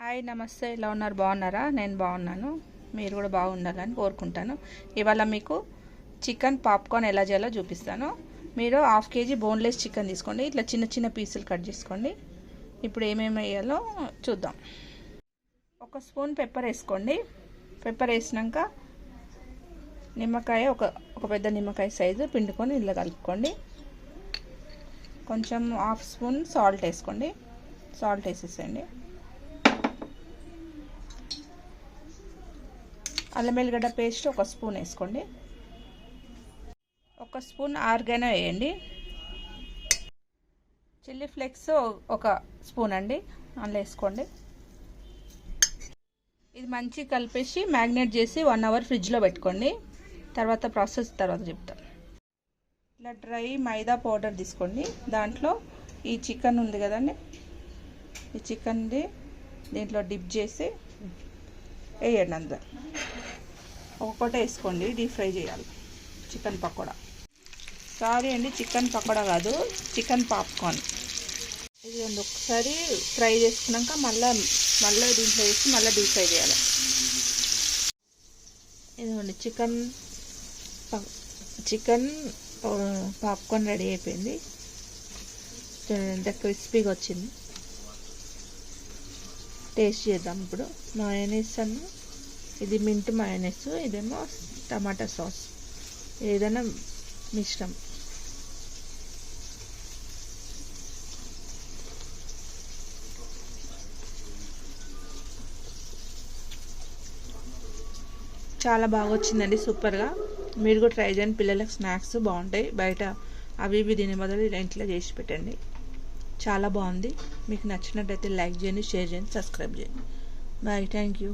Hi నమస్తే, ఎలా ఉన్నారు? బాగున్నారా? నేను బాగున్నాను. మీరు కూడా బాగుండాలని కోరుకుంటాను. ఇవాళ మీకు చికెన్ పాప్కార్న్ ఎలా చేయాలో చూపిస్తాను. మీరు 1/2 kg బోన్లెస్ చికెన్ తీసుకోండి. ఇట్లా చిన్న చిన్న పీసులు కట్ చేసుకోండి. ఇప్పుడు ఏమేమి వేయాలో చూద్దాం. 1 స్పూన్ పెప్పర్ వేసుకోండి. పెప్పర్ వేసినాక నిమ్మకాయ ఒక పెద్ద నిమ్మకాయ సైజు పిండుకొని ఇలా కలుపుకోండి. కొంచెం 1/2 స్పూన్ సాల్ట్ వేసుకోండి. సాల్ట్ వేసేసేయండి. అల్లం వెల్లిగడ్డ పేస్ట్ 1 స్పూన్ వేసుకోండి. 1 స్పూన్ ఆర్గానో వేయండి. చిల్లీ ఫ్లేక్స్ 1 స్పూన్ అండి, అందులో వేసుకోండి. ఇది మంచిగా కలిపేసి మ్యాగ్నేట్ చేసి 1 అవర్ ఫ్రిడ్జ్లో పెట్టుకోండి. తర్వాత ప్రాసెస్ చెప్తాను. ఇలా డ్రై మైదా పౌడర్ తీసుకోండి. దాంట్లో ఈ చికెన్ ఉంది కదండి, ఈ చికెన్ది దీంట్లో డిప్ చేసి వేయండి. అందులో ఒక్కొక్కటి వేసుకోండి. డీప్ ఫ్రై చేయాలి. చికెన్ పకోడా, సారీ అండి, చికెన్ పకోడా కాదు, చికెన్ పాప్కార్న్. ఇది ఒకసారి ఫ్రై చేసుకున్నాక మళ్ళీ దీంట్లో వేసి మళ్ళీ డీప్ ఫ్రై చేయాలి. ఇదిగోండి చికెన్ పాప్కార్న్ రెడీ అయిపోయింది. ఎంత క్రిస్పీగా వచ్చింది. టేస్ట్ చేద్దాం ఇప్పుడు. మయోనీస్ ఇది మింట్ మయోనీస్, ఇదేమో టమాటా సాస్, ఏదైనా మిష్టం. చాలా బాగా వచ్చిందండి, సూపర్గా. మీరు కూడా ట్రై చేయండి. పిల్లలకు స్నాక్స్ బాగుంటాయి. బయట అవి ఇవి తినే బదులు ఇలా ఇంట్లో చేసి పెట్టండి. చాలా బాగుంది. మీకు నచ్చినట్టయితే లైక్ చేయండి, షేర్ చేయండి, సబ్స్క్రైబ్ చేయండి. Bye, thank you.